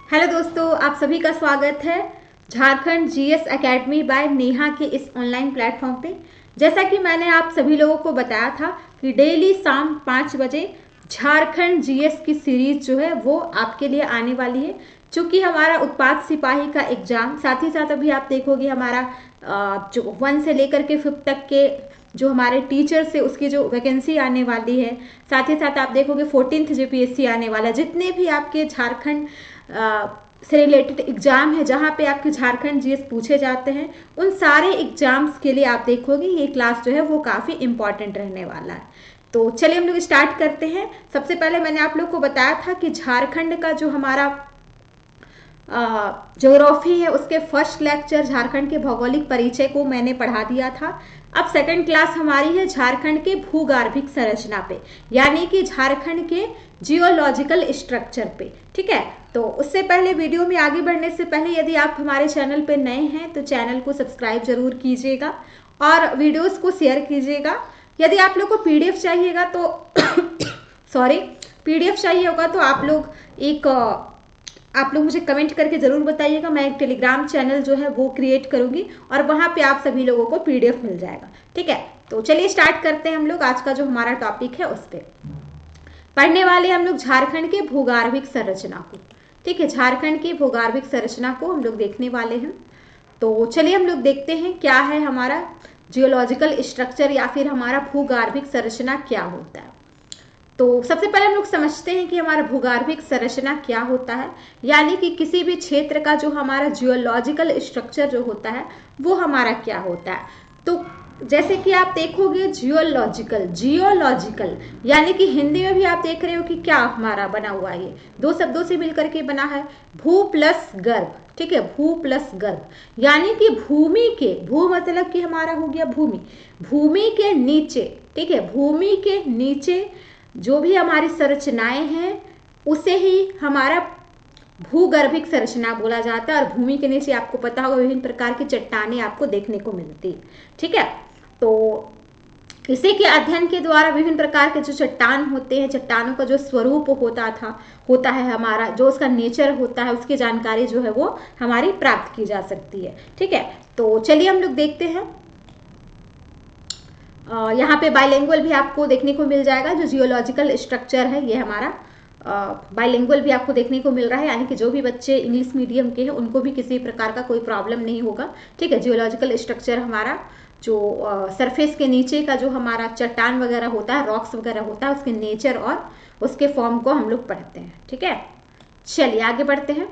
Hello दोस्तों, आप सभी का स्वागत है Jharkhand GS academy by Neha के इस ऑनलाइन प्लेटफॉर्म पे। जैसा कि मैंने आप सभी लोगों को बताया था कि डेली शाम 5 बजे झारखंड जीएस की सीरीज जो है वो आपके लिए आने वाली है। चूँकि हमारा उत्पाद सिपाही का एग्जाम, साथ ही साथ अभी आप देखोगे हमारा जो 1 से लेकर के 5 तक के जो हमारे टीचर्स है उसकी जो वैकेंसी आने वाली है, साथ ही साथ आप देखोगे 14th जेपीएससी आने वाला है। जितने भी आपके झारखंड से रिलेटेड एग्जाम है जहाँ पे आपके झारखंड जीएस पूछे जाते हैं, उन सारे एग्जाम्स के लिए आप देखोगे ये क्लास जो है वो काफ़ी इंपॉर्टेंट रहने वाला है। तो चलिए हम लोग स्टार्ट करते हैं। सबसे पहले मैंने आप लोग को बताया था कि झारखंड का जो हमारा ज्योग्राफी है उसके फर्स्ट लेक्चर झारखंड के भौगोलिक परिचय को मैंने पढ़ा दिया था। अब सेकंड क्लास हमारी है झारखंड के भूगर्भिक संरचना पे, यानी कि झारखंड के जियोलॉजिकल स्ट्रक्चर पे। ठीक है, तो उससे पहले वीडियो में आगे बढ़ने से पहले यदि आप हमारे चैनल पे नए हैं तो चैनल को सब्सक्राइब जरूर कीजिएगा और वीडियोस को शेयर कीजिएगा। यदि आप लोग को पीडीएफ चाहिएगा तो सॉरी पीडीएफ चाहिए होगा तो आप लोग मुझे कमेंट करके ज़रूर बताइएगा। मैं एक टेलीग्राम चैनल जो है वो क्रिएट करूंगी और वहाँ पे आप सभी लोगों को पीडीएफ मिल जाएगा। ठीक है, तो चलिए स्टार्ट करते हैं हम लोग आज का जो हमारा टॉपिक है उस पर। पढ़ने वाले हम लोग झारखंड के भूगर्भिक संरचना को। ठीक है, झारखंड की भूगर्भिक संरचना को हम लोग देखने वाले हैं। तो चलिए हम लोग देखते हैं क्या है हमारा जियोलॉजिकल स्ट्रक्चर या फिर हमारा भूगर्भिक संरचना क्या होता है। तो सबसे पहले हम लोग समझते हैं कि हमारा भूगर्भिक संरचना क्या होता है, यानी कि किसी भी क्षेत्र का जो हमारा जियोलॉजिकल स्ट्रक्चर जो होता है वो हमारा क्या होता है। तो जैसे कि आप देखोगे जियोलॉजिकल यानी कि हिंदी में भी आप देख रहे हो कि क्या हमारा बना हुआ है, ये दो शब्दों से मिलकर के बना है, भू प्लस गर्भ। ठीक है, भू प्लस गर्भ यानी कि भूमि के, भू मतलब कि हमारा हो गया भूमि, भूमि के नीचे। ठीक है, भूमि के नीचे जो भी हमारी संरचनाएं हैं उसे ही हमारा भूगर्भिक संरचना बोला जाता है। और भूमि के नीचे आपको पता होगा विभिन्न प्रकार की चट्टानें आपको देखने को मिलती है। ठीक है, तो इसी के अध्ययन के द्वारा विभिन्न प्रकार के जो चट्टान होते हैं, चट्टानों का जो स्वरूप होता है हमारा, जो उसका नेचर होता है, उसकी जानकारी जो है वो हमारी प्राप्त की जा सकती है। ठीक है, तो चलिए हम लोग देखते हैं। यहाँ पे बाइलिंगुअल भी आपको देखने को मिल जाएगा। जो जियोलॉजिकल स्ट्रक्चर है ये हमारा बाइलिंगुअल भी आपको देखने को मिल रहा है, यानी कि जो भी बच्चे इंग्लिश मीडियम के हैं उनको भी किसी प्रकार का कोई प्रॉब्लम नहीं होगा। ठीक है, जियोलॉजिकल स्ट्रक्चर हमारा जो सरफेस के नीचे का जो हमारा चट्टान वगैरह होता है, रॉक्स वगैरह होता है, उसके नेचर और उसके फॉर्म को हम लोग पढ़ते हैं। ठीक है, चलिए आगे बढ़ते हैं।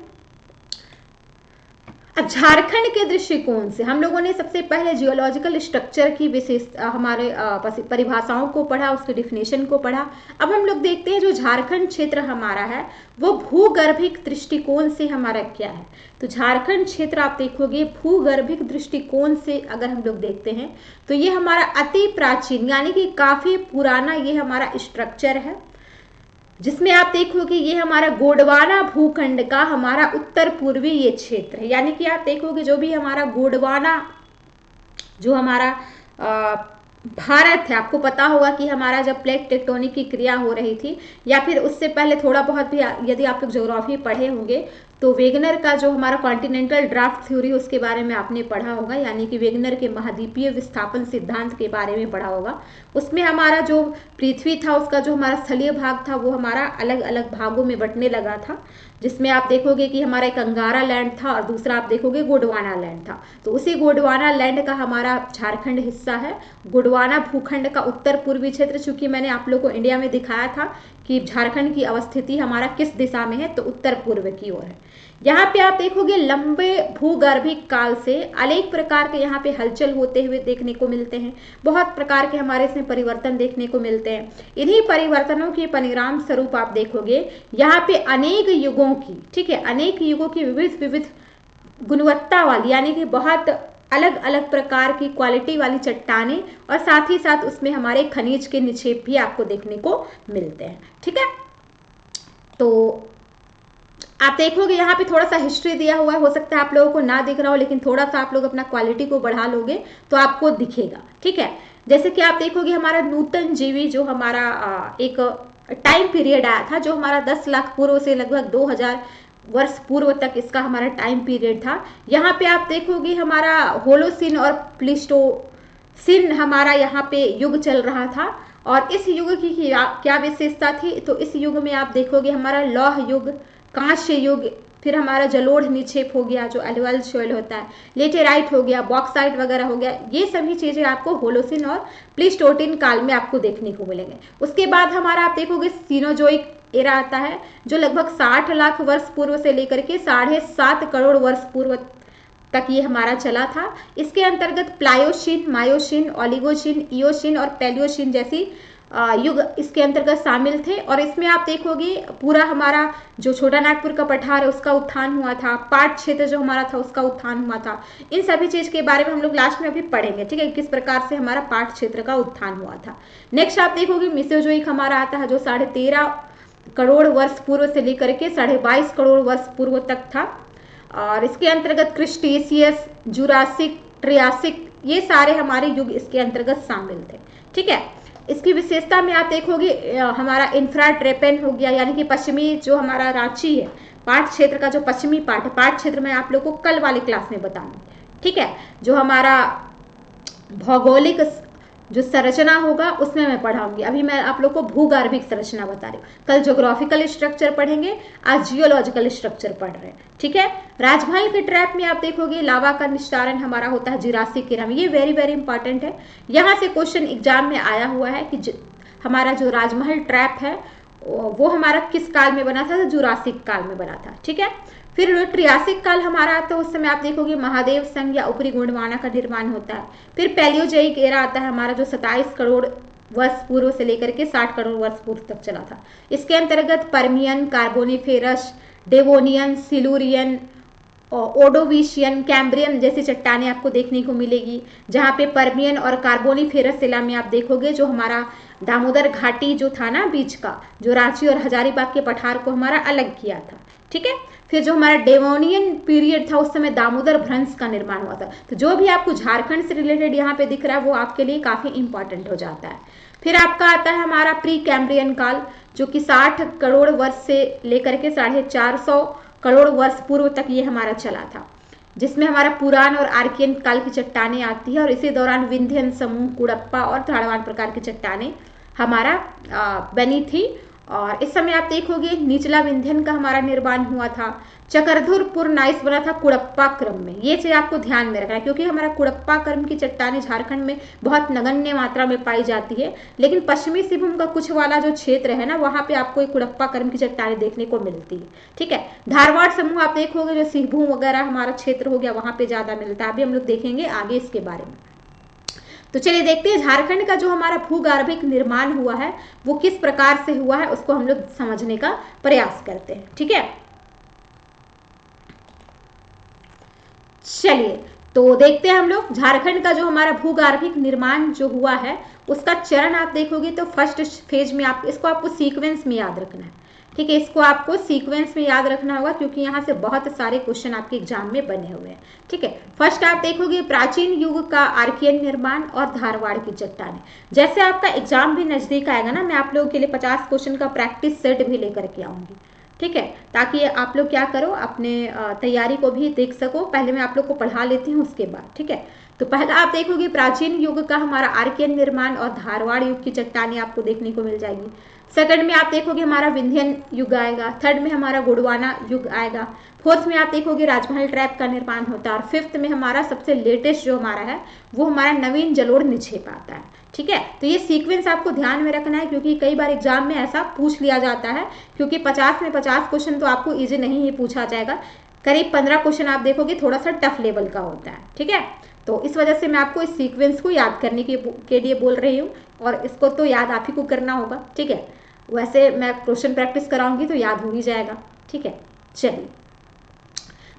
अब झारखंड के दृष्टिकोण से हम लोगों ने सबसे पहले जियोलॉजिकल स्ट्रक्चर की विशेष हमारे परिभाषाओं को पढ़ा, उसके डिफिनेशन को पढ़ा। अब हम लोग देखते हैं जो झारखंड क्षेत्र हमारा है वो भूगर्भिक दृष्टिकोण से हमारा क्या है। तो झारखंड क्षेत्र आप देखोगे भूगर्भिक दृष्टिकोण से अगर हम लोग देखते हैं तो ये हमारा अति प्राचीन यानी कि काफी पुराना ये हमारा स्ट्रक्चर है, जिसमें आप देखोगे ये हमारा गोंडवाना भूखंड का हमारा उत्तर पूर्वी ये क्षेत्र है। यानी कि आप देखोगे जो भी हमारा गोंडवाना जो हमारा भारत है, आपको पता होगा कि हमारा जब प्लेट टेक्टोनिक की क्रिया हो रही थी या फिर उससे पहले थोड़ा बहुत भी यदि आप लोग ज्योग्राफी पढ़े होंगे तो वेगनर का जो हमारा कॉन्टिनेंटल ड्राफ्ट थ्योरी उसके बारे में आपने पढ़ा होगा, यानी कि वेगनर के महाद्वीपीय विस्थापन सिद्धांत के बारे में पढ़ा होगा। उसमें हमारा जो पृथ्वी था उसका जो हमारा स्थलीय भाग था वो हमारा अलग अलग भागों में बंटने लगा था, जिसमें आप देखोगे कि हमारा एक अंगारा लैंड था और दूसरा आप देखोगे गोंडवाना लैंड था। तो उसी गोंडवाना लैंड का हमारा झारखंड हिस्सा है। गोंडवाना भूखंड का उत्तर पूर्वी क्षेत्र, चूंकि मैंने आप लोग को इंडिया में दिखाया था कि झारखंड की अवस्थिति हमारा किस दिशा में है, तो उत्तर पूर्व की ओर है। यहाँ पे आप देखोगे लंबे भूगर्भिक काल से अनेक प्रकार के यहाँ पे हलचल होते हुए देखने को मिलते हैं। बहुत प्रकार के हमारे इसमें परिवर्तन देखने को मिलते हैं। इन्हीं परिवर्तनों के परिणाम स्वरूप आप देखोगे यहाँ पे अनेक युगों की, ठीक है, अनेक युगों की विविध गुणवत्ता वाली यानी कि बहुत अलग अलग प्रकार की क्वालिटी वाली चट्टानें और साथ ही साथ उसमें हमारे खनिज के निक्षेप भी आपको देखने को मिलते हैं। ठीक है, तो आप देखोगे यहाँ पे थोड़ा सा हिस्ट्री दिया हुआ है, हो सकता है आप लोगों को ना दिख रहा हो, लेकिन थोड़ा सा आप लोग अपना क्वालिटी को बढ़ा लोगे तो आपको दिखेगा। ठीक है, जैसे कि आप देखोगे हमारा नूतन जीवी जो हमारा एक टाइम पीरियड आया था, जो हमारा 10 लाख पूर्व से लगभग 2000 वर्ष पूर्व तक इसका हमारा टाइम पीरियड था। यहाँ पे आप देखोगे हमारा होलोसिन और प्लीस्टोसिन हमारा यहाँ पे युग चल रहा था। और इस युग की क्या विशेषता थी, तो इस युग में आप देखोगे हमारा लौह युग, कांस्य युग, फिर हमारा जलोढ़ निक्षेप हो गया जो एल्युवल सॉइल होता है, लेटेराइट हो गया, बॉक्साइट वगैरह हो गया, ये सभी चीजें आपको होलोसिन और प्लीस्टोटिन काल में आपको देखने को मिलेंगे। उसके बाद हमारा आप देखोगे सीनोजोइक एरा आता है जो लगभग 60 लाख वर्ष पूर्व से लेकर के 7.5 करोड़ वर्ष पूर्व तक ये हमारा चला था। इसके अंतर्गत प्लायोसिन, मायोसिन, ओलिगोसिन, इयोसिन और पैलियोसिन जैसी युग इसके अंतर्गत शामिल थे। और इसमें आप देखोगे पूरा हमारा जो छोटा नागपुर का पठार है उसका उत्थान हुआ था, पाट क्षेत्र जो हमारा था उसका उत्थान हुआ था। इन सभी चीज के बारे में हम लोग लास्ट में अभी पढ़ेंगे, ठीक है, किस प्रकार से हमारा पाट क्षेत्र का उत्थान हुआ था। नेक्स्ट आप देखोगे मेसोजोइक हमारा आता है जो 13.5 करोड़ वर्ष पूर्व से लेकर के 22.5 करोड़ वर्ष पूर्व तक था। और इसके अंतर्गत क्रिस्टेशियस, जुरासिक, ट्रियासिक, ये सारे हमारे युग इसके अंतर्गत शामिल थे, ठीक है। इसकी विशेषता में आप देखोगे हमारा इंफ्राट्रेपेन हो गया, यानी कि पश्चिमी जो हमारा रांची है, पाट क्षेत्र का जो पश्चिमी पार्ट है, पाट क्षेत्र में आप लोग को कल वाली क्लास में बताऊंगी, ठीक है। जो हमारा भौगोलिक जो संरचना होगा उसमें मैं पढ़ाऊंगी, अभी मैं आप लोग को भूगर्भिक संरचना बता रही हूँ। कल ज्योग्राफिकल स्ट्रक्चर पढ़ेंगे, आज जियोलॉजिकल स्ट्रक्चर पढ़ रहे हैं, ठीक है। राजमहल के ट्रैप में आप देखोगे लावा का निस्तारण हमारा होता है जुरासिक एरा में, ये वेरी वेरी इंपॉर्टेंट है। यहाँ से क्वेश्चन एग्जाम में आया हुआ है कि हमारा जो राजमहल ट्रैप है वो हमारा किस काल में बना था, तो जुरासिक काल में बना था, ठीक है। फिर ट्रियासिक काल हमारा आता है, उस समय आप देखोगे महादेव संघ या ऊपरी गोंडवाना का निर्माण होता है। फिर पैलियोजोइक एरा आता है हमारा जो 27 करोड़ वर्ष पूर्व से लेकर के 60 करोड़ वर्ष पूर्व तक चला था। इसके अंतर्गत Permian, Carboniferous, Devonian, Silurian, Ordovician, Cambrian जैसी चट्टानें आपको देखने को मिलेगी। जहाँ पे पर्मियन और कार्बोनिफेरस शिला में आप देखोगे जो हमारा दामोदर घाटी जो था ना बीच का, जो रांची और हजारीबाग के पठार को हमारा अलग किया था, ठीक है। फिर जो हमारा डेवोनियन पीरियड था उस समय दामोदर भ्रंश का निर्माण हुआ था। तो जो भी आपको झारखंड से रिलेटेड यहाँ पे दिख रहा है वो आपके लिए काफी इंपॉर्टेंट हो जाता है। फिर आपका आता है हमारा प्री कैम्ब्रियन काल जो कि 60 करोड़ वर्ष से लेकर के 450 करोड़ वर्ष पूर्व तक ये हमारा चला था, जिसमें हमारा पुरान और आर्कियन काल की चट्टानें आती है। और इसी दौरान विंध्यन समूह, कुड़प्पा और धाड़वान प्रकार की चट्टानें हमारा बनी थी। और इस समय आप देखोगे निचला विंध्यन का हमारा निर्माण हुआ था। चक्रधरपुर नाइस बना था कुड़प्पा क्रम में, ये चीज आपको ध्यान में रखना है क्योंकि हमारा कुड़प्पा क्रम की चट्टानें झारखंड में बहुत नगण्य मात्रा में पाई जाती है, लेकिन पश्चिमी सिंहभूम का कुछ वाला जो क्षेत्र है ना वहाँ पे आपको एक कुड़प्पा क्रम की चट्टानें देखने को मिलती है, ठीक है। धारवाड़ समूह आप देखोगे जो सिंहभूम वगैरह हमारा क्षेत्र हो गया वहाँ पे ज्यादा मिलता है, अभी हम लोग देखेंगे आगे इसके बारे में। तो चलिए देखते हैं झारखंड का जो हमारा भूगर्भिक निर्माण हुआ है वो किस प्रकार से हुआ है, उसको हम लोग समझने का प्रयास करते हैं, ठीक है। चलिए तो देखते हैं हम लोग झारखंड का जो हमारा भूगर्भिक निर्माण जो हुआ है उसका चरण आप देखोगे तो फर्स्ट फेज में आप इसको आपको सीक्वेंस में याद रखना है, ठीक है। इसको आपको सीक्वेंस में याद रखना होगा क्योंकि यहाँ से बहुत सारे क्वेश्चन आपके एग्जाम में बने हुए हैं, ठीक है। फर्स्ट आप देखोगे प्राचीन युग का आर्कियन निर्माण और धारवाड़ की चट्टानें। जैसे आपका एग्जाम भी नजदीक आएगा ना, मैं आप लोगों के लिए 50 क्वेश्चन का प्रैक्टिस सेट भी लेकर के आऊंगी, ठीक है, ताकि आप लोग क्या करो अपने तैयारी को भी देख सको। पहले मैं आप लोग को पढ़ा लेती हूँ उसके बाद, ठीक है। तो पहला आप देखोगे प्राचीन युग का हमारा आर्कियन निर्माण और धारवाड़ युग की चट्टानें आपको देखने को मिल जाएगी। सेकंड में आप देखोगे हमारा विंध्यन युग आएगा। थर्ड में हमारा गोंडवाना युग आएगा। फोर्थ में आप देखोगे राजमहल ट्रैप का निर्माण होता है। और फिफ्थ में हमारा सबसे लेटेस्ट जो हमारा है वो हमारा नवीन जलोढ़ निक्षेप आता है, ठीक है। तो ये सीक्वेंस आपको ध्यान में रखना है क्योंकि कई बार एग्जाम में ऐसा पूछ लिया जाता है, क्योंकि 50 में 50 क्वेश्चन तो आपको इजी नहीं ही पूछा जाएगा, करीब 15 क्वेश्चन आप देखोगे थोड़ा सा टफ लेवल का होता है, ठीक है। तो इस वजह से मैं आपको इस सीक्वेंस को याद करने के लिए बोल रही हूँ और इसको तो याद आप ही को करना होगा, ठीक है। वैसे मैं क्वेश्चन प्रैक्टिस कराऊंगी तो याद हो ही जाएगा, ठीक है। चलिए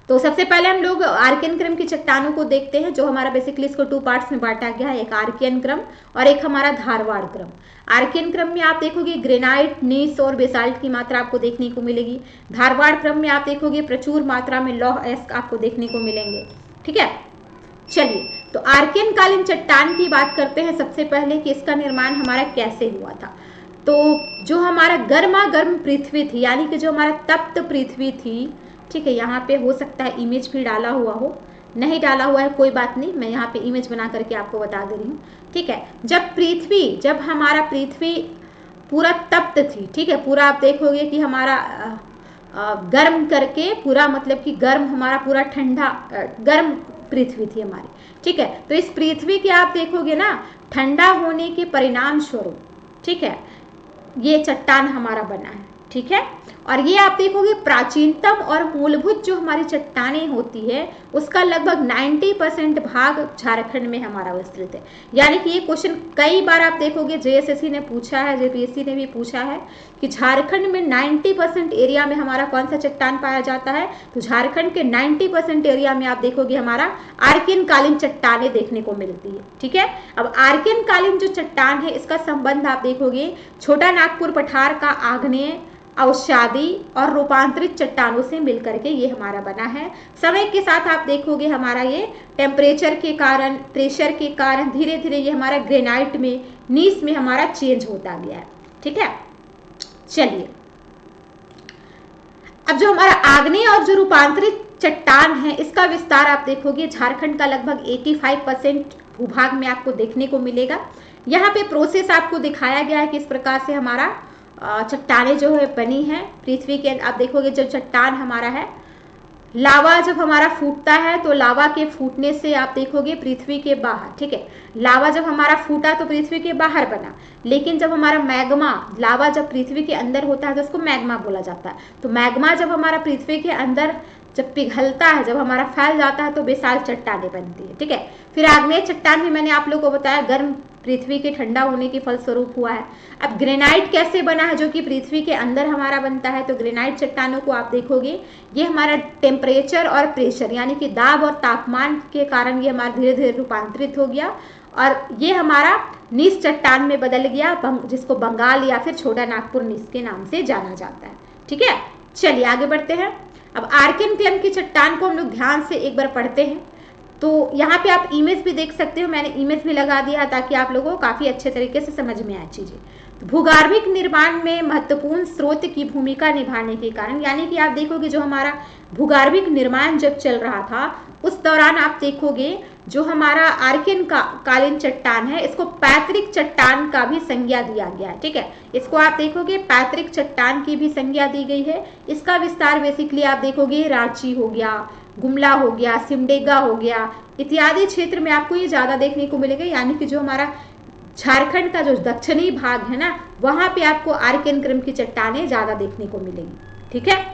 तो सबसे पहले हम लोग आर्कियन क्रम की चट्टानों को देखते हैं, जो हमारा बेसिकली इसको 2 पार्ट्स में बांटा गया है, एक आर्कियन क्रम और एक हमारा धारवाड़ क्रम। आर्कियन क्रम में आप देखोगे ग्रेनाइट, नीस और बेसाल्ट की मात्रा आपको देखने को मिलेगी। धारवाड़ क्रम में आप देखोगे प्रचुर मात्रा में लौह अयस्क आपको देखने को मिलेंगे, ठीक है। चलिए तो आर्कियन कालीन चट्टान की बात करते हैं सबसे पहले कि इसका निर्माण हमारा कैसे हुआ था। तो जो हमारा गर्मा गर्म पृथ्वी थी, यानी कि जो हमारा तप्त पृथ्वी थी, ठीक है, यहाँ पे हो सकता है इमेज भी डाला हुआ हो, नहीं डाला हुआ है कोई बात नहीं, मैं यहाँ पे इमेज बना करके आपको बता दे रही हूँ। ठीक है, जब हमारा पृथ्वी पूरा तप्त थी, ठीक है, पूरा आप देखोगे कि हमारा गर्म करके पूरा, मतलब कि गर्म, हमारा पूरा ठंडा गर्म पृथ्वी थी हमारी। ठीक है, तो इस पृथ्वी के आप देखोगे ना, ठंडा होने के परिणाम स्वरूप, ठीक है, ये चट्टान हमारा बना है। ठीक है, और ये आप देखोगे प्राचीनतम और मूलभूत जो हमारी चट्टानें होती है उसका लगभग 90% भाग झारखंड में हमारा विस्तृत है। यानी कि ये क्वेश्चन कई बार आप देखोगे जेएसएससी ने पूछा है, जेपीएससी ने भी पूछा है कि झारखंड में 90% एरिया में हमारा कौन सा चट्टान पाया जाता है। तो झारखंड के 90% एरिया में आप देखोगे हमारा आर्कियन कालीन चट्टानें देखने को मिलती है। ठीक है, अब आर्कियन कालीन जो चट्टान है इसका संबंध आप देखोगे छोटा नागपुर पठार का आग्नेय, अवसादी और रूपांतरित चट्टानों से मिलकर के ये हमारा बना है। समय के साथ आप देखोगे हमारा ये टेम्परेचर के कारण, प्रेशर के कारण धीरे धीरे ये हमारा ग्रेनाइट में, नीस में हमारा चेंज होता गया है। ठीक है, चलिए अब जो हमारा आग्नेय और जो रूपांतरित चट्टान है इसका विस्तार आप देखोगे झारखंड का लगभग 85% भूभाग में आपको देखने को मिलेगा। यहाँ पे प्रोसेस आपको दिखाया गया है किस प्रकार से हमारा चट्टानें जो है बनी है पृथ्वी के। आप देखोगे जब चट्टान हमारा है, लावा जब हमारा फूटता है तो लावा के फूटने से आप देखोगे पृथ्वी के बाहर, ठीक है, लावा जब हमारा फूटा तो पृथ्वी के बाहर बना, लेकिन जब हमारा मैग्मा, लावा जब पृथ्वी के अंदर होता है तो उसको मैग्मा बोला जाता है। तो मैग्मा जब हमारा पृथ्वी के अंदर जब पिघलता है, जब हमारा फैल जाता है तो बेसाल चट्टानें बनती है। ठीक है, फिर आग्नेय चट्टान भी मैंने आप लोगों को बताया गर्म पृथ्वी के ठंडा होने के फलस्वरूप हुआ है। अब ग्रेनाइट कैसे बना है, जो कि पृथ्वी के अंदर हमारा बनता है। तो ग्रेनाइट चट्टानों को आप देखोगे ये हमारा टेम्परेचर और प्रेशर यानी कि दाब और तापमान के कारण ये हमारा धीरे धीरे रूपांतरित हो गया और ये हमारा नीस चट्टान में बदल गया, जिसको बंगाल या फिर छोटा नागपुर नीस के नाम से जाना जाता है। ठीक है, चलिए आगे बढ़ते हैं। अब आर्कियन क्लम की चट्टान को हम लोग ध्यान से एक बार पढ़ते हैं। तो यहाँ पे आप इमेज भी देख सकते हो, मैंने इमेज भी लगा दिया ताकि आप लोगों को काफ़ी अच्छे तरीके से समझ में आए चीज़ें। तो भूगर्भिक निर्माण में महत्वपूर्ण स्रोत की भूमिका निभाने के कारण, यानी कि आप देखोगे जो हमारा भूगर्भिक निर्माण जब चल रहा था उस दौरान आप देखोगे जो हमारा आर्कियन कालीन चट्टान है इसको पैतृक चट्टान का भी संज्ञा दिया गया है। ठीक है, इसको आप देखोगे पैतृक चट्टान की भी संज्ञा दी गई है। इसका विस्तार बेसिकली आप देखोगे रांची हो गया, गुमला हो गया, सिमडेगा हो गया इत्यादि क्षेत्र में आपको ये ज़्यादा देखने को मिलेगा। यानी कि जो हमारा झारखंड का जो दक्षिणी भाग है ना, वहाँ पे आपको आर्कियन क्रम की चट्टानें ज़्यादा देखने को मिलेंगी। ठीक है,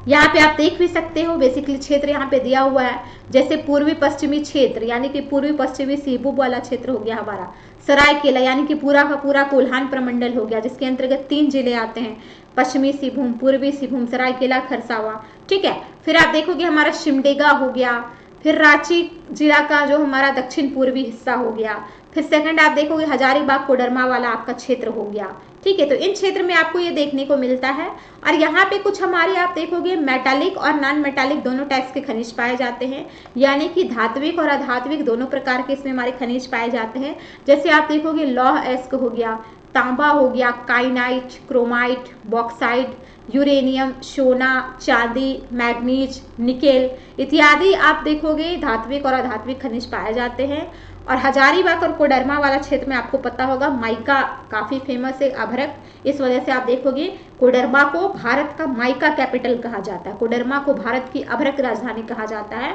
यहाँ पे आप देख भी सकते हो बेसिकली क्षेत्र यहाँ पे दिया हुआ है, जैसे पूर्वी पश्चिमी क्षेत्र यानी कि पूर्वी पश्चिमी सिंहभूम वाला क्षेत्र हो गया हमारा, सरायकेला यानी कि पूरा का पूरा कोल्हान प्रमंडल हो गया जिसके अंतर्गत 3 जिले आते हैं, पश्चिमी सिंहभूम, पूर्वी सिंहभूम, सरायकेला, खरसावा। ठीक है, फिर आप देखोगे हमारा सिमडेगा हो गया, फिर रांची जिला का जो हमारा दक्षिण पूर्वी हिस्सा हो गया, फिर सेकंड आप देखोगे हजारीबाग कोडरमा वाला आपका क्षेत्र हो गया। ठीक है, तो इन क्षेत्र में आपको ये देखने को मिलता है। और यहाँ पे कुछ हमारे आप देखोगे मेटालिक और नॉन मेटालिक दोनों टाइप्स के खनिज पाए जाते हैं, यानी कि धात्विक और अधात्विक दोनों प्रकार के इसमें हमारे खनिज पाए जाते हैं। जैसे आप देखोगे लौह अयस्क हो गया, तांबा हो गया, काइनाइट, क्रोमाइट, बॉक्साइट, यूरेनियम, सोना, चांदी, मैग्नीज, निकेल इत्यादि आप देखोगे धात्विक और अधात्विक खनिज पाए जाते हैं। और हजारीबाग और कोडरमा वाला क्षेत्र में आपको पता होगा माइका काफ़ी फेमस है, अभ्रक, इस वजह से आप देखोगे कोडरमा को भारत का माइका कैपिटल कहा जाता है, कोडरमा को भारत की अभ्रक राजधानी कहा जाता है।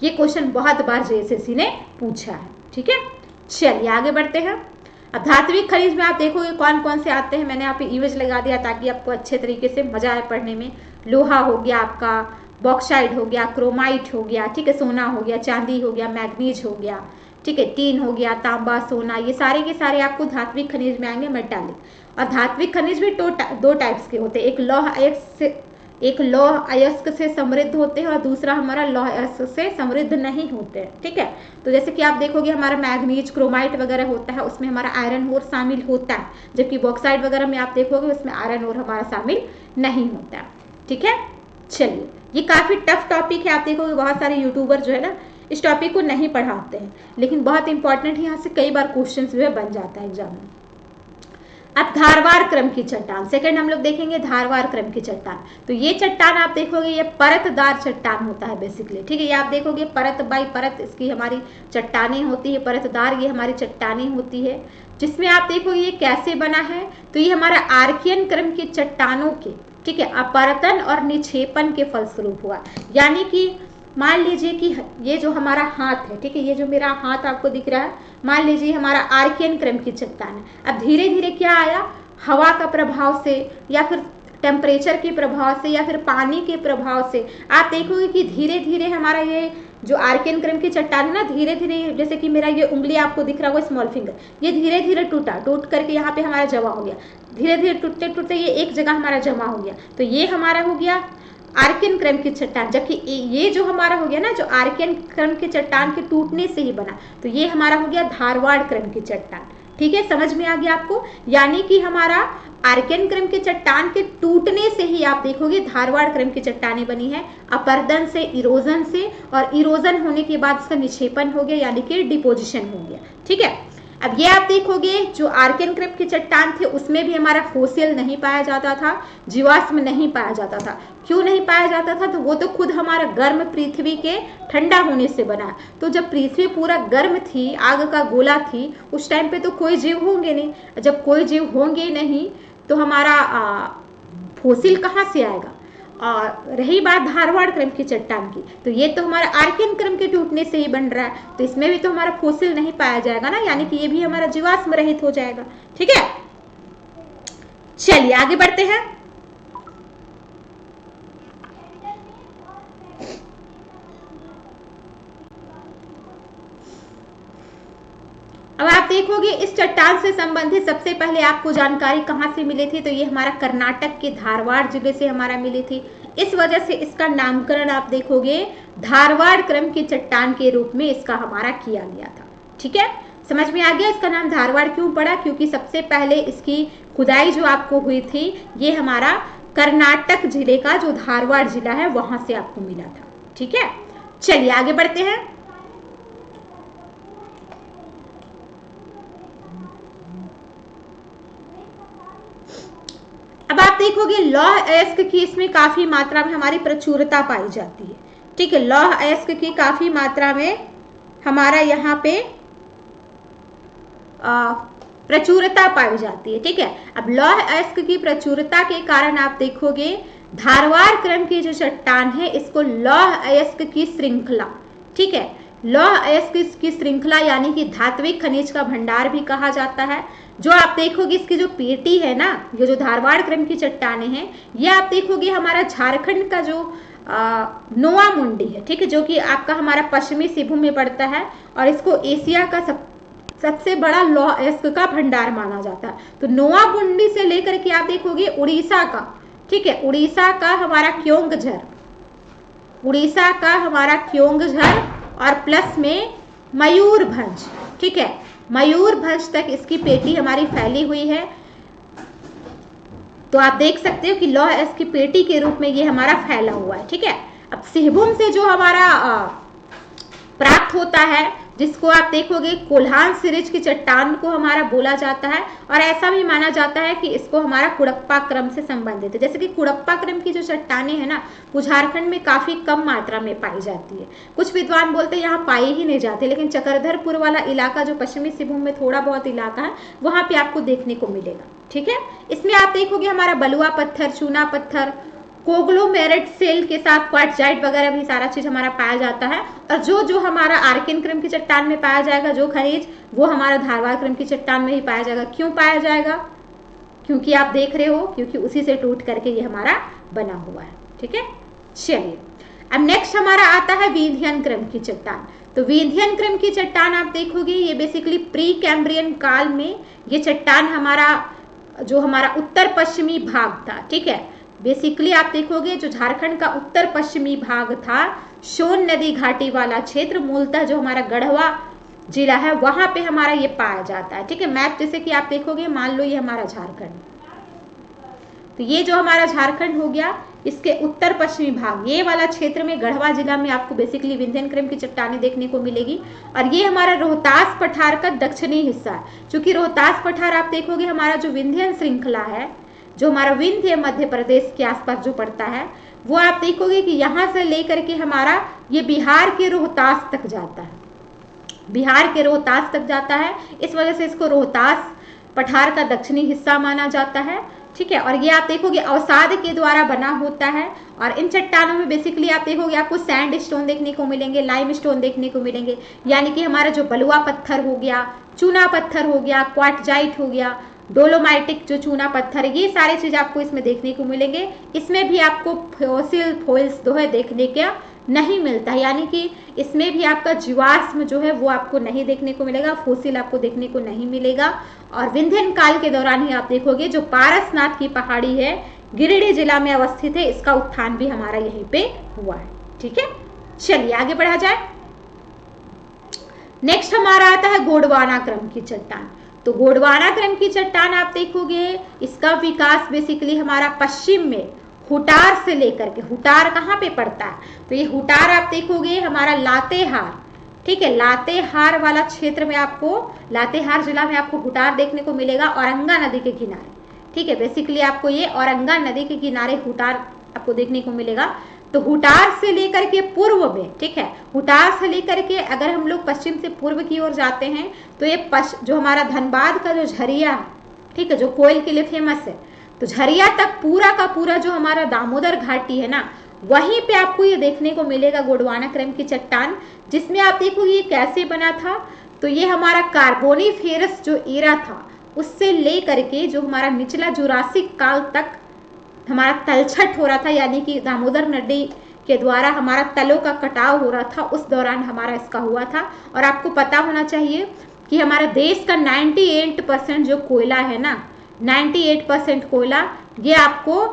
ये क्वेश्चन बहुत बार जेएसएससी ने पूछा है। ठीक है, चलिए आगे बढ़ते हैं। अब धात्विक खनिज में आप देखोगे कौन कौन से आते हैं, मैंने यहाँ पे इमेज लगा दिया ताकि आपको अच्छे तरीके से मजा आए पढ़ने में। लोहा हो गया आपका, बॉक्साइड हो गया, क्रोमाइट हो गया, ठीक है, सोना हो गया, चांदी हो गया, मैग्नीज हो गया, ठीक है, टीन हो गया, तांबा, सोना, ये सारे के सारे आपको धात्विक खनिज में आएंगे, मेटालिक। और धात्विक खनिज भी दो टाइप्स के होते हैं, एक लौह अयस्क से समृद्ध होते हैं और दूसरा हमारा लौह अयस्क से समृद्ध नहीं होते हैं। ठीक है, तो जैसे कि आप देखोगे हमारा मैग्नीज, क्रोमाइट वगैरह होता है उसमें हमारा आयरन ओर शामिल होता है, जबकि बॉक्साइड वगैरह में आप देखोगे उसमें आयरन ओर हमारा शामिल नहीं होता है। ठीक है, चलिए ये काफ़ी टफ टॉपिक है, आप देखोगे बहुत सारे यूट्यूबर जो है ना इस टॉपिक को नहीं पढ़ाते हैं, लेकिन बहुत इंपॉर्टेंट है, यहाँ से कई बार क्वेश्चन जो है बन जाता है एग्जाम में। अब धारवाड़ क्रम की चट्टान, सेकंड हम लोग देखेंगे धारवाड़ क्रम की चट्टान। तो ये चट्टान आप देखोगे ये परतदार चट्टान होता है बेसिकली, ठीक है। ये आप देखोगे परत बाई परत इसकी हमारी चट्टानें होती है, परतदार ये हमारी चट्टानें होती है, जिसमें आप देखोगे ये कैसे बना है। तो ये हमारा आर्कियन क्रम की चट्टानों के, ठीक है, अपरतन और निक्षेपण के फलस्वरूप हुआ। यानी कि मान लीजिए कि ये जो हमारा हाथ है, ठीक है, ये जो मेरा हाथ आपको दिख रहा है, मान लीजिए हमारा आर्कियन क्रम की चट्टान है। अब धीरे धीरे क्या आया, हवा का प्रभाव से या फिर टेम्परेचर के प्रभाव से या फिर पानी के प्रभाव से आप देखोगे कि धीरे धीरे हमारा ये जो आर्कियन क्रम की चट्टान है ना, धीरे धीरे जैसे कि मेरा ये उंगली आपको दिख रहा होगा स्मॉल फिंगर, ये धीरे धीरे टूट करके यहाँ पे हमारा जमा हो गया। धीरे धीरे टूटते टूटते ये एक जगह हमारा जमा हो गया। तो ये हमारा हो गया आर्कियन क्रम की चट्टान। जबकि ये जो हमारा हो गया ना, जो आर्कियन क्रम की चट्टान के टूटने से ही बना, तो ये हमारा हो गया धारवाड़ क्रम की चट्टान। ठीक है, समझ में आ गया आपको। यानी कि हमारा आर्कियन क्रम की चट्टान के टूटने से ही आप देखोगे धारवाड़ क्रम की चट्टानें बनी है, अपरदन से, इरोजन से, और इरोजन होने के बाद इसका निक्षेपण हो गया यानी कि डिपोजिशन हो गया। ठीक है, अब ये आप देखोगे जो आर्कियन क्रम की चट्टान थे उसमें भी हमारा फोसिल नहीं पाया जाता था, जीवाश्म नहीं पाया जाता था। क्यों नहीं पाया जाता था? तो वो तो खुद हमारा गर्म पृथ्वी के ठंडा होने से बना। तो जब पृथ्वी पूरा गर्म थी, आग का गोला थी, उस टाइम पे तो कोई जीव होंगे नहीं। जब कोई जीव होंगे नहीं तो हमारा फोसिल कहाँ से आएगा? और रही बात धारवाड़ क्रम की चट्टान की, तो ये तो हमारा आर्कियन क्रम के टूटने से ही बन रहा है, तो इसमें भी तो हमारा फोसिल नहीं पाया जाएगा ना, यानी कि ये भी हमारा जीवाश्म रहित हो जाएगा। ठीक है, चलिए आगे बढ़ते हैं। अब आप देखोगे इस चट्टान से संबंधित सबसे पहले आपको जानकारी कहाँ से मिली थी? तो ये हमारा कर्नाटक के धारवाड़ जिले से हमारा मिली थी। इस वजह से इसका नामकरण आप देखोगे धारवाड़ क्रम की चट्टान के रूप में इसका हमारा किया गया था। ठीक है, समझ में आ गया इसका नाम धारवाड़ क्यों पड़ा? क्योंकि सबसे पहले इसकी खुदाई जो आपको हुई थी ये हमारा कर्नाटक जिले का जो धारवाड़ जिला है वहां से आपको मिला था। ठीक है, चलिए आगे बढ़ते हैं। अब आप देखोगे लौह अयस्क की इसमें काफी मात्रा में हमारी प्रचुरता पाई जाती है। ठीक है, लौह अयस्क की काफी मात्रा में हमारा यहाँ पे प्रचुरता पाई जाती है। ठीक है, अब लौह अयस्क की प्रचुरता के कारण आप देखोगे धारवाड़ क्रम की जो चट्टान है इसको लौह अयस्क की श्रृंखला, ठीक है, लौह अयस्क की श्रृंखला यानी कि धात्विक खनिज का भंडार भी कहा जाता है। जो आप देखोगे इसकी जो पेटी है ना, ये जो धारवाड़ क्रम की चट्टानें हैं, ये आप देखोगे हमारा झारखंड का जो नोआ मुंडी है, ठीक है, जो कि आपका हमारा पश्चिमी सिंहभूम में पड़ता है और इसको एशिया का सबसे बड़ा लौह अयस्क का भंडार माना जाता है। तो नोआ मुंडी से लेकर के आप देखोगे उड़ीसा का, ठीक है, उड़ीसा का हमारा क्योंगझर, उड़ीसा का हमारा क्योंगझर और प्लस में मयूरभंज, ठीक है, मयूरभंज तक इसकी पेटी हमारी फैली हुई है। तो आप देख सकते हो कि लौह अयस्क की पेटी के रूप में ये हमारा फैला हुआ है। ठीक है, अब सिंहभूम से जो हमारा प्राप्त होता है, जिसको आप देखोगे कोल्हान सीरीज की चट्टान को हमारा बोला जाता है, और ऐसा भी माना जाता है कि इसको हमारा कुड़प्पा क्रम से संबंधित है। जैसे कि कुड़प्पा क्रम की जो चट्टानें हैं ना, वो झारखंड में काफी कम मात्रा में पाई जाती है। कुछ विद्वान बोलते हैं यहाँ पाई ही नहीं जाती, लेकिन चक्रधरपुर वाला इलाका जो पश्चिमी सिंहभूम में थोड़ा बहुत इलाका है वहां पे आपको देखने को मिलेगा। ठीक है, इसमें आप देखोगे हमारा बलुआ पत्थर, चूना पत्थर, कोग्लोमेरेट सेल के साथ क्वार्टजाइट वगैरह भी सारा चीज हमारा पाया जाता है। और जो हमारा आर्कियन क्रम की चट्टान में पाया जाएगा जो खनिज, वो हमारा धारवाड़ क्रम की चट्टान में ही पाया जाएगा। क्यों पाया जाएगा? क्योंकि आप देख रहे हो, क्योंकि उसी से टूट करके ये हमारा बना हुआ है। ठीक है, चलिए अब नेक्स्ट हमारा आता है विंध्यन क्रम की चट्टान। तो विंध्यन क्रम की चट्टान आप देखोगे ये बेसिकली प्री कैम्ब्रियन काल में ये चट्टान हमारा जो हमारा उत्तर पश्चिमी भाग था, ठीक है, बेसिकली आप देखोगे जो झारखंड का उत्तर पश्चिमी भाग था, सोन नदी घाटी वाला क्षेत्र, मूलतः जो हमारा गढ़वा जिला है वहां पे हमारा ये पाया जाता है। ठीक है, मैप जैसे कि आप देखोगे, मान लो ये हमारा झारखंड, तो ये जो हमारा झारखंड हो गया, इसके उत्तर पश्चिमी भाग ये वाला क्षेत्र में गढ़वा जिला में आपको बेसिकली विंध्यन क्रम की चट्टानें देखने को मिलेगी। और ये हमारा रोहतास पठार का दक्षिणी हिस्सा है। चूंकि रोहतास पठार आप देखोगे हमारा जो विंध्यन श्रृंखला है, जो हमारा विंध्य मध्य प्रदेश के आसपास जो पड़ता है, वो आप देखोगे कि यहाँ से लेकर के हमारा ये बिहार के रोहतास तक जाता है, बिहार के रोहतास तक जाता है। इस वजह से इसको रोहतास पठार का दक्षिणी हिस्सा माना जाता है, ठीक है। और ये आप देखोगे अवसाद के द्वारा बना होता है। और इन चट्टानों में बेसिकली आप देखोगे आपको सैंड स्टोन देखने को मिलेंगे, लाइम स्टोन देखने को मिलेंगे, यानी कि हमारा जो बलुआ पत्थर हो गया, चूना पत्थर हो गया, क्वार्टजाइट हो गया, डोलोमाइटिक जो चूना पत्थर है, ये सारी चीज आपको इसमें देखने को मिलेंगे। इसमें भी आपको फॉसिल फॉइल्स जो है देखने का नहीं मिलता है, यानी कि इसमें भी आपका जीवाश्म जो है वो आपको नहीं देखने को मिलेगा, फॉसिल आपको देखने को नहीं मिलेगा। और विंध्यन काल के दौरान ही आप देखोगे जो पारसनाथ की पहाड़ी है, गिरिडीह जिला में अवस्थित है, इसका उत्थान भी हमारा यहीं पे हुआ है, ठीक है। चलिए आगे बढ़ा जाए। नेक्स्ट हमारा आता है गोंडवाना क्रम की चट्टान। तो गोंडवाना क्रम की चट्टान आप देखोगे इसका विकास बेसिकली हमारा पश्चिम में हुटार से लेकर के, हुटार कहाँ पे पड़ता है, तो ये हुटार आप देखोगे हमारा लातेहार, ठीक है, लातेहार वाला क्षेत्र में आपको, लातेहार जिला में आपको हुटार देखने को मिलेगा, औरंगा नदी के किनारे, ठीक है। बेसिकली आपको ये औरंगा नदी के किनारे हुटार आपको देखने को मिलेगा। तो हुटार से लेकर के पूर्व में, ठीक है, हुटार से लेकर के अगर हम लोग पश्चिम से पूर्व की ओर जाते हैं तो ये जो हमारा धनबाद का जो झरिया, ठीक है, जो कोयल के लिए फेमस है, तो झरिया तक पूरा का पूरा जो हमारा दामोदर घाटी है ना, वहीं पे आपको ये देखने को मिलेगा गोंडवाना क्रम की चट्टान। जिसमें आप देखोगे ये कैसे बना था, तो ये हमारा कार्बोनिफेरस जो एरा था उससे ले करके जो हमारा निचला जुरासिक काल तक हमारा तलछट हो रहा था, यानी कि दामोदर नदी के द्वारा हमारा तलों का कटाव हो रहा था, उस दौरान हमारा इसका हुआ था। और आपको पता होना चाहिए कि हमारा देश का 98% जो कोयला है ना, 98% कोयला ये आपको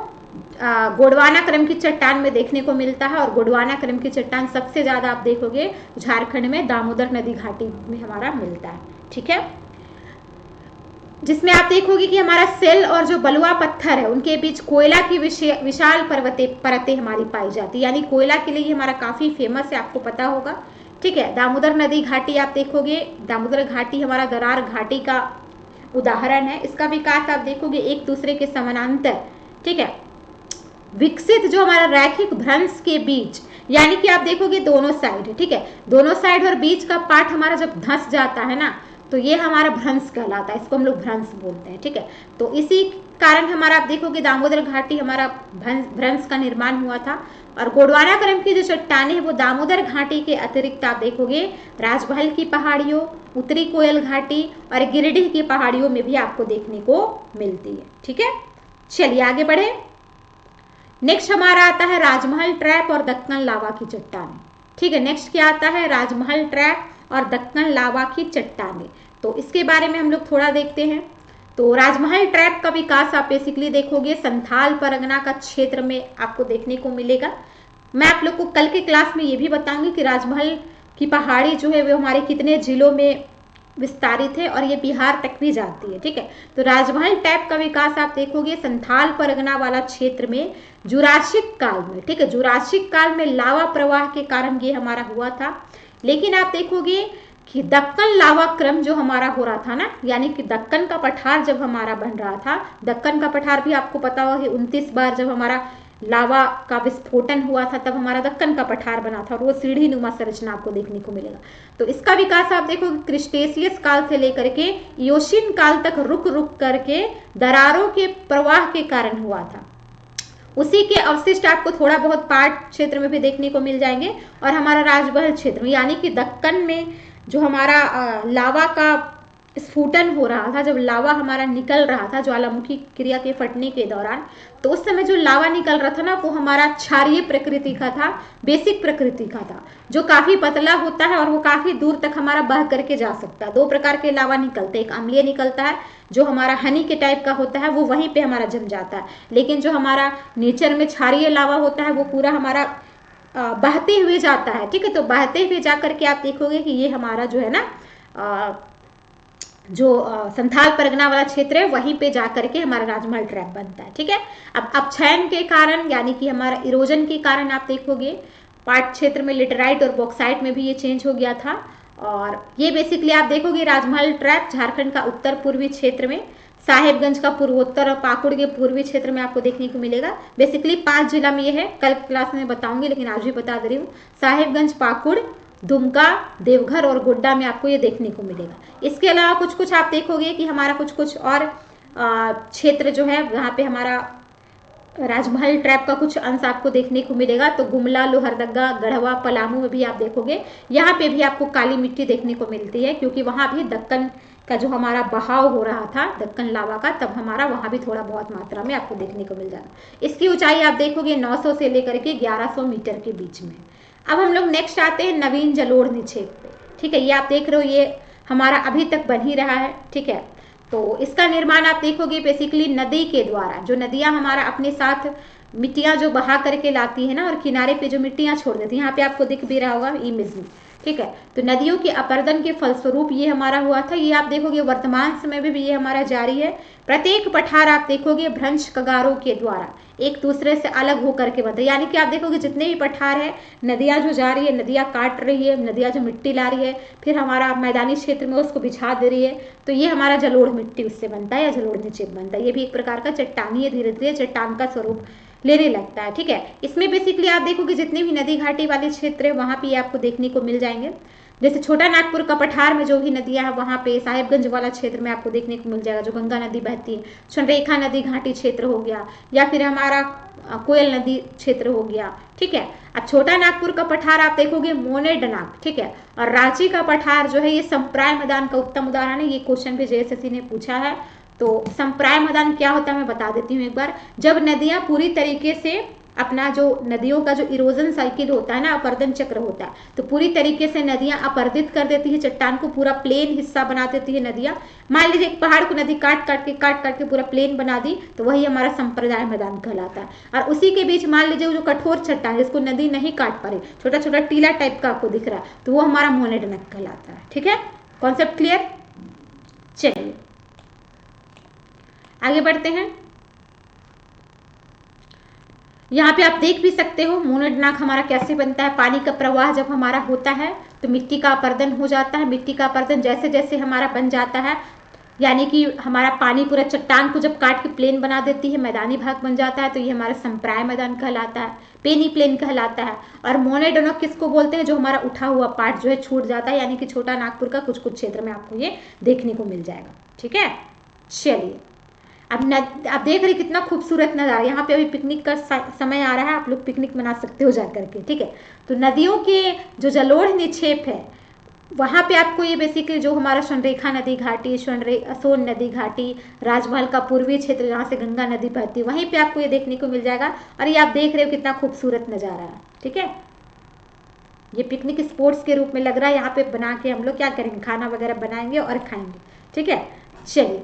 गोंडवाना क्रम की चट्टान में देखने को मिलता है। और गोंडवाना क्रम की चट्टान सबसे ज्यादा आप देखोगे झारखंड में दामोदर नदी घाटी में हमारा मिलता है, ठीक है। जिसमें आप देखोगे कि हमारा सेल और जो बलुआ पत्थर है उनके बीच कोयला की विशाल परतें हमारी पाई जाती है, यानी कोयला के लिए हमारा काफी फेमस है, आपको पता होगा, ठीक है। दामोदर नदी घाटी आप देखोगे, दामोदर घाटी हमारा दरार घाटी का उदाहरण है। इसका विकास आप देखोगे एक दूसरे के समानांतर, ठीक है, विकसित जो हमारा रैखिक भ्रंश के बीच, यानी कि आप देखोगे दोनों साइड है, ठीक है, दोनों साइड और बीच का पार्ट हमारा जब धंस जाता है ना, तो ये हमारा भ्रंश कहलाता है, इसको हम लोग भ्रंश बोलते हैं, ठीक है। तो इसी कारण हमारा आप देखोगे दामोदर घाटी हमारा भ्रंश का निर्माण हुआ था। और गोंडवाना क्रम की जो चट्टानें है वो दामोदर घाटी के अतिरिक्त आप देखोगे राजमहल की पहाड़ियों, उत्तरी कोयल घाटी और गिरिडीह की पहाड़ियों में भी आपको देखने को मिलती है, ठीक है। चलिए आगे बढ़े। नेक्स्ट हमारा आता है राजमहल ट्रैप और दक्कन लावा की चट्टानें, ठीक है। नेक्स्ट क्या आता है, राजमहल ट्रैप और दक्कन लावा की चट्टानें। तो इसके बारे में हम लोग थोड़ा देखते हैं। तो राजमहल ट्रैप का विकास आप बेसिकली देखोगे संथाल परगना का क्षेत्र में आपको देखने को मिलेगा। मैं आप लोग को कल के क्लास में ये भी बताऊंगी कि राजमहल की पहाड़ी जो है वो हमारे कितने जिलों में विस्तारित है और ये बिहार तक भी जाती है, ठीक है। तो राजमहल ट्रैप का विकास आप देखोगे संथाल परगना वाला क्षेत्र में जुरासिक काल में, ठीक है, जुरासिक काल में लावा प्रवाह के कारण ये हमारा हुआ था। लेकिन आप देखोगे कि दक्कन लावा क्रम जो हमारा हो रहा था ना, यानी कि दक्कन का पठार जब हमारा बन रहा था, दक्कन का पठार भी आपको पता होगा कि 29 बार जब हमारा लावा का विस्फोटन हुआ था तब हमारा दक्कन का पठार बना था और वो सीढ़ी नुमा संरचना आपको देखने को मिलेगा। तो इसका विकास आप देखोगे क्रिस्टेशियस काल से लेकर के इयोशीन काल तक रुक रुक करके दरारों के प्रवाह के कारण हुआ था। उसी के अवशिष्ट आपको थोड़ा बहुत पार्ट क्षेत्र में भी देखने को मिल जाएंगे। और हमारा राजमहल क्षेत्र में, यानी कि दक्कन में जो हमारा लावा का स्फुटन हो रहा था, जब लावा हमारा निकल रहा था ज्वालामुखी क्रिया के फटने के दौरान, तो उस समय जो लावा निकल रहा था ना वो हमारा क्षारीय प्रकृति का था, बेसिक प्रकृति का था, जो काफी पतला होता है और वो काफी दूर तक हमारा बह करके जा सकता है। दो प्रकार के लावा निकलते हैं, एक अम्लीय निकलता है जो हमारा हनी के टाइप का होता है, वो वहीं पे हमारा जम जाता है। लेकिन जो हमारा नेचर में क्षारीय लावा होता है वो पूरा हमारा बहते हुए जाता है, ठीक है। तो बहते हुए जा करके आप देखोगे कि ये हमारा जो है ना जो संथाल परगना वाला क्षेत्र है वहीं पे जा करके हमारा राजमहल ट्रैप बनता है। ठीक है, अब अपक्षयन के कारण यानी कि हमारा इरोजन के कारण आप देखोगे पाट क्षेत्र में लिटराइट और बॉक्साइट में भी ये चेंज हो गया था। और ये बेसिकली आप देखोगे राजमहल ट्रैप झारखंड का उत्तर पूर्वी क्षेत्र में, साहेबगंज का पूर्वोत्तर और पाकुड़ के पूर्वी क्षेत्र में आपको देखने को मिलेगा। बेसिकली 5 जिला में ये है, कल क्लास में बताऊंगी लेकिन आज भी बता दे रही हूँ। साहेबगंज, पाकुड़, दुमका, देवघर और गोड्डा में आपको ये देखने को मिलेगा। इसके अलावा कुछ कुछ आप देखोगे कि हमारा कुछ कुछ और क्षेत्र जो है वहाँ पे हमारा राजमहल ट्रैप का कुछ अंश आपको देखने को मिलेगा। तो गुमला, लोहरदगा, गढ़वा, पलामू में भी आप देखोगे, यहाँ पे भी आपको काली मिट्टी देखने को मिलती है, क्योंकि वहाँ भी दक्कन का जो हमारा बहाव हो रहा था दक्कन लावा का, तब हमारा वहाँ भी थोड़ा बहुत मात्रा में आपको देखने को मिल जाएगा। इसकी ऊंचाई आप देखोगे 900 से लेकर के 1100 मीटर के बीच में। अब हम लोग नेक्स्ट आते हैं नवीन जलोढ़ निक्षेप पे। ठीक है, ये आप देख रहे हो, ये हमारा अभी तक बन ही रहा है। ठीक है, तो इसका निर्माण आप देखोगे बेसिकली नदी के द्वारा, जो नदियां हमारा अपने साथ मिट्टियां जो बहा करके लाती है ना, और किनारे पे जो मिट्टियां छोड़ देती है, यहाँ पे आपको दिख भी रहा होगा इमेज में। ठीक है, तो नदियों के अपर्दन के फलस्वरूप ये हमारा हुआ था। ये आप देखोगे वर्तमान समय में भी ये हमारा जारी है। प्रत्येक पठार आप देखोगे भ्रंश कगारों के द्वारा एक दूसरे से अलग होकर के बनता है, यानी कि आप देखोगे जितने भी पठार है, नदियाँ जो जा रही है, नदियाँ काट रही है, नदियाँ जो मिट्टी ला रही है, फिर हमारा मैदानी क्षेत्र में उसको बिछा दे रही है, तो ये हमारा जलोढ़ मिट्टी उससे बनता है या जलोढ़ निक्षेप बनता है। ये भी एक प्रकार का चट्टानी है, धीरे धीरे चट्टान का स्वरूप लेने लगता है। ठीक है, इसमें बेसिकली आप देखोगे जितने भी नदी घाटी वाले क्षेत्र है वहाँ पे आपको देखने को मिल जाएंगे। जैसे छोटा नागपुर का पठार में जो भी नदियां हैं वहाँ पे साहेबगंज वाला क्षेत्र में आपको देखने को मिल जाएगा, जो गंगा नदी बहती है। चंद्रेखा नदी घाटी क्षेत्र हो गया, या फिर हमारा कोयल नदी क्षेत्र हो गया। ठीक है, अब छोटा नागपुर का पठार आप देखोगे मोनेडनाग। ठीक है, और रांची का पठार जो है ये संप्राय मैदान का उत्तम उदाहरण है। ये क्वेश्चन भी जेएसएससी ने पूछा है। तो संप्राय मैदान क्या होता है मैं बता देती हूँ एक बार। जब नदियां पूरी तरीके से अपना जो नदियों का जो इरोजन साइकिल होता है ना, अपर्दन चक्र होता है, तो पूरी तरीके से नदियां अपर्दित कर देती है, चट्टान को पूरा प्लेन हिस्सा बना देती है नदियां। मान लीजिए एक पहाड़ को नदी काट काट के पूरा प्लेन बना दी, तो वही हमारा संप्रदाय मैदान कहलाता है। और उसी के बीच मान लीजिए जो कठोर चट्टान जिसको नदी नहीं काट पा रही, छोटा छोटा टीला टाइप का आपको दिख रहा है, तो वो हमारा मोनेडनक कहलाता है। ठीक है, कॉन्सेप्ट क्लियर। चलिए आगे बढ़ते हैं। यहाँ पे आप देख भी सकते हो मोनेडनाक हमारा कैसे बनता है। पानी का प्रवाह जब हमारा होता है तो मिट्टी का अपर्दन हो जाता है। मिट्टी का अपर्दन जैसे जैसे हमारा बन जाता है, यानी कि हमारा पानी पूरा चट्टान को जब काट के प्लेन बना देती है, मैदानी भाग बन जाता है, तो ये हमारा संप्राय मैदान कहलाता है, पेनी प्लेन कहलाता है। और मोनेडनक किसको बोलते हैं, जो हमारा उठा हुआ पार्ट जो है छूट जाता है, यानी कि छोटा नागपुर का कुछ कुछ क्षेत्र में आपको ये देखने को मिल जाएगा। ठीक है, चलिए अब देख रहे कितना खूबसूरत नज़ारा। यहाँ पे अभी पिकनिक का समय आ रहा है, आप लोग पिकनिक मना सकते हो जा करके। ठीक है, तो नदियों के जो जलोढ़ निक्षेप है वहाँ पे आपको ये बेसिकली जो हमारा चंद्रेखा नदी घाटी, सोन नदी घाटी, राजमहल का पूर्वी क्षेत्र जहाँ से गंगा नदी बहती है, वहीं पे आपको ये देखने को मिल जाएगा। और ये आप देख रहे हो कितना खूबसूरत नज़ारा है। ठीक है, ये पिकनिक स्पॉट्स के रूप में लग रहा है। यहाँ पे बना के हम लोग क्या करेंगे, खाना वगैरह बनाएंगे और खाएंगे। ठीक है, चलिए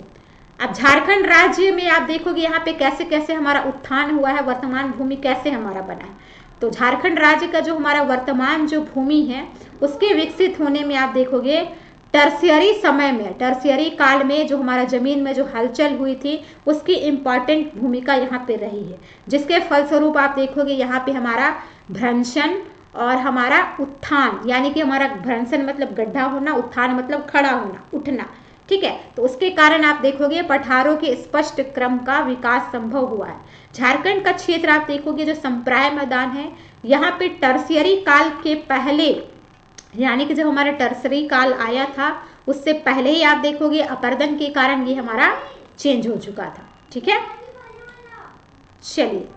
अब झारखंड राज्य में आप देखोगे यहाँ पे कैसे कैसे हमारा उत्थान हुआ है, वर्तमान भूमि कैसे हमारा बना है। तो झारखंड राज्य का जो हमारा वर्तमान जो भूमि है उसके विकसित होने में आप देखोगे टर्शियरी समय में, टर्शियरी काल में जो हमारा जमीन में जो हलचल हुई थी उसकी इम्पॉर्टेंट भूमिका यहाँ पे रही है, जिसके फलस्वरूप आप देखोगे यहाँ पे हमारा भ्रंशन और हमारा उत्थान, यानी कि हमारा भ्रंशन मतलब गड्ढा होना, उत्थान मतलब खड़ा होना, उठना। ठीक है, तो उसके कारण आप देखोगे पठारों के स्पष्ट क्रम का विकास संभव हुआ है। झारखंड का क्षेत्र आप देखोगे जो संप्राय मैदान है, यहाँ पे टर्शियरी काल के पहले, यानी कि जब हमारा टर्शियरी काल आया था उससे पहले ही आप देखोगे अपर्दन के कारण ये हमारा चेंज हो चुका था। ठीक है, चलिए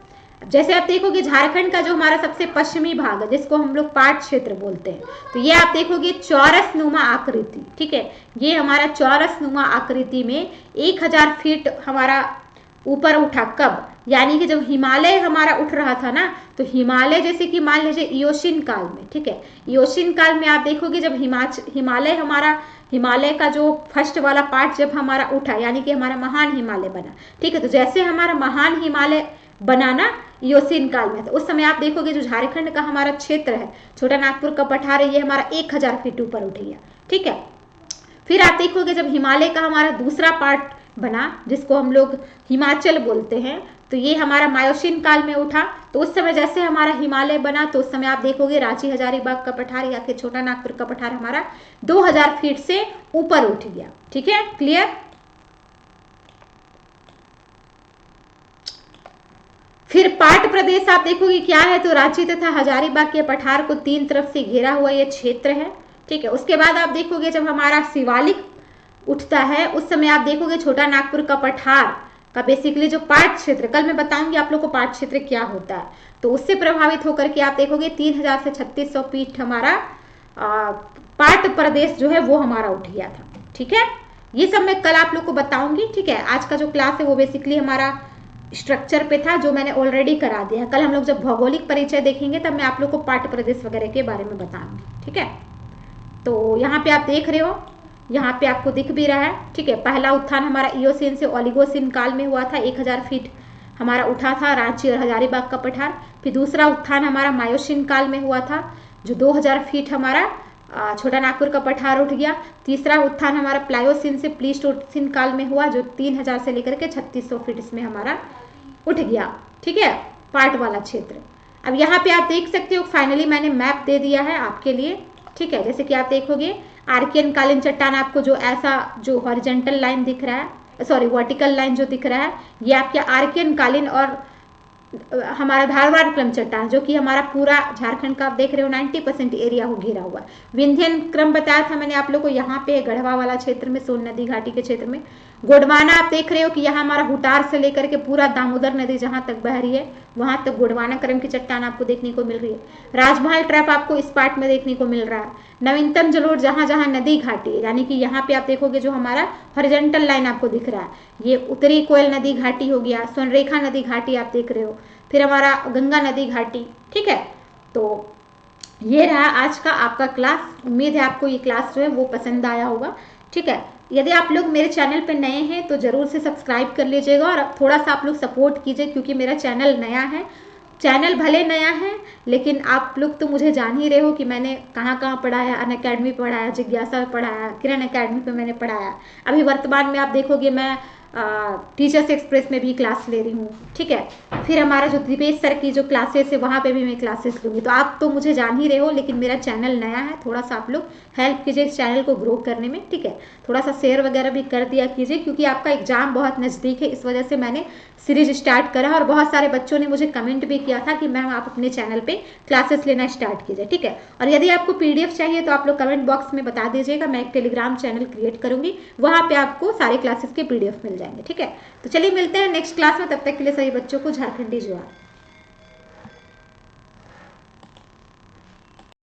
जैसे आप देखोगे झारखंड का जो हमारा सबसे पश्चिमी भाग है जिसको हम लोग पाट क्षेत्र बोलते हैं, तो ये आप देखोगे चौरस नुमा आकृति। ठीक है, ये हमारा चौरस नुमा आकृति में 1000 फीट हमारा ऊपर उठा। कब, यानी कि जब हिमालय हमारा उठ रहा था ना, तो हिमालय जैसे कि मान लीजिए इयोशीन काल में। ठीक है, इयोशीन काल में आप देखोगे जब हिमालय हमारा, हिमालय का जो फर्स्ट वाला पार्ट जब हमारा उठा, यानी कि हमारा महान हिमालय बना। ठीक है, तो जैसे हमारा महान हिमालय बनाना इयोसीन काल में, तो उस समय आप देखोगे जो झारखंड का हमारा क्षेत्र है, छोटा नागपुर का पठार है, ये हमारा 1000 फीट ऊपर उठ गया। ठीक है, फिर आप देखोगे जब हिमालय का हमारा दूसरा पार्ट बना, जिसको हम लोग हिमाचल बोलते हैं, तो ये हमारा मायोसीन काल में उठा। तो उस समय जैसे हमारा हिमालय बना, तो उस समय आप देखोगे रांची हजारीबाग का पठार या फिर छोटा नागपुर का पठार हमारा 2000 फीट से ऊपर उठ गया। ठीक है, क्लियर। फिर पाट प्रदेश आप देखोगे क्या है, तो रांची तथा हजारीबाग के पठार को 3 तरफ से घेरा हुआ ये क्षेत्र है। ठीक है, उसके बाद आप देखोगे जब हमारा शिवालिक उठता है, उस समय आप देखोगे छोटा नागपुर का पठार का बेसिकली जो पाट क्षेत्र, कल मैं बताऊंगी आप लोग को पाट क्षेत्र क्या होता है, तो उससे प्रभावित होकर के आप देखोगे 3000 से 3600 फीट हमारा पाट प्रदेश जो है वो हमारा उठ गया था। ठीक है, ये सब मैं कल आप लोग को बताऊंगी। ठीक है, आज का जो क्लास है वो बेसिकली हमारा स्ट्रक्चर पे था, जो मैंने ऑलरेडी करा दिया। कल हम लोग जब भौगोलिक परिचय देखेंगे तब मैं आप लोग को पाट प्रदेश वगैरह के बारे में बताऊंगी। ठीक है, तो यहाँ पे आप देख रहे हो, यहाँ पे आपको दिख भी रहा है। ठीक है, पहला उत्थान हमारा इयोसीन से ओलिगोसीन काल में हुआ था, 1000 फीट हमारा उठा था रांची और हजारीबाग का पठार। फिर दूसरा उत्थान हमारा मायोसीन काल में हुआ था, जो 2000 फीट हमारा छोटा नागपुर का पठार उठ गया। तीसरा उत्थान हमारा प्लायोसीन से प्लीस्टोसीन काल में हुआ, जो 3000 से लेकर के 3600 फीट इसमें हमारा उठ गया। ठीक है, पार्ट वाला क्षेत्र। अब यहाँ पे आप देख सकते हो, फाइनली मैंने मैप दे दिया है आपके लिए। ठीक है, जैसे कि आप देखोगे आर्कियन कालीन चट्टान आपको जो ऐसा जो हॉरिजेंटल लाइन दिख रहा है, सॉरी वर्टिकल लाइन जो दिख रहा है, ये आपके आर्कियन कालीन और हमारा धारवाड़ क्रम चट्टान, जो कि हमारा पूरा झारखंड का आप देख रहे हो 90% एरिया को घेरा हुआ है। विंध्यन क्रम बताया था मैंने आप लोग को, यहाँ पे गढ़वा वाला क्षेत्र में, सोन नदी घाटी के क्षेत्र में। गोंडवाना आप देख रहे हो कि यहाँ हमारा हुटार से लेकर के पूरा दामोदर नदी जहाँ तक बह रही है, वहां तक गोंडवाना क्रम की चट्टान आपको देखने को मिल रही है। राजमहल ट्रैप आपको इस पार्ट में देखने को मिल रहा है। नवीनतम जलोढ़ जहाँ जहाँ नदी घाटी, यानी कि यहाँ पे आप देखोगे जो हमारा हॉरिजॉन्टल लाइन आपको दिख रहा है, ये उत्तरी कोयल नदी घाटी हो गया। स्वर्णरेखा नदी घाटी आप देख रहे हो, फिर हमारा गंगा नदी घाटी। ठीक है, तो ये रहा आज का आपका क्लास। उम्मीद है आपको ये क्लास जो है वो पसंद आया होगा। ठीक है, यदि आप लोग मेरे चैनल पे नए हैं तो जरूर से सब्सक्राइब कर लीजिएगा और थोड़ा सा आप लोग सपोर्ट कीजिए, क्योंकि मेरा चैनल नया है। चैनल भले नया है, लेकिन आप लोग तो मुझे जान ही रहे हो कि मैंने कहाँ कहाँ पढ़ाया। अनअकैडमी पढ़ाया, जिज्ञासा पढ़ाया, किरण अकेडमी पे मैंने पढ़ाया। अभी वर्तमान में आप देखोगे मैं टीचर्स एक्सप्रेस में भी क्लास ले रही हूँ। ठीक है, फिर हमारा जो दिपेश सर की जो क्लासेस है वहाँ पे भी मैं क्लासेस लूँगी। तो आप तो मुझे जान ही रहे हो, लेकिन मेरा चैनल नया है, थोड़ा सा आप लोग हेल्प कीजिए इस चैनल को ग्रो करने में। ठीक है, थोड़ा सा शेयर वगैरह भी कर दिया कीजिए, क्योंकि आपका एग्जाम बहुत नज़दीक है, इस वजह से मैंने सीरीज स्टार्ट करा। और बहुत सारे बच्चों ने मुझे कमेंट भी किया था कि मैम आप अपने चैनल पे क्लासेस लेना स्टार्ट कीजिए। ठीक है, और यदि आपको पीडीएफ चाहिए तो आप लोग कमेंट बॉक्स में बता दीजिएगा, मैं एक टेलीग्राम चैनल क्रिएट करूंगी, वहाँ पे आपको सारे क्लासेस के पीडीएफ मिल जाएंगे। ठीक है, तो चलिए मिलते हैं नेक्स्ट क्लास में, तब तक के लिए सभी बच्चों को झारखंडी जोहार।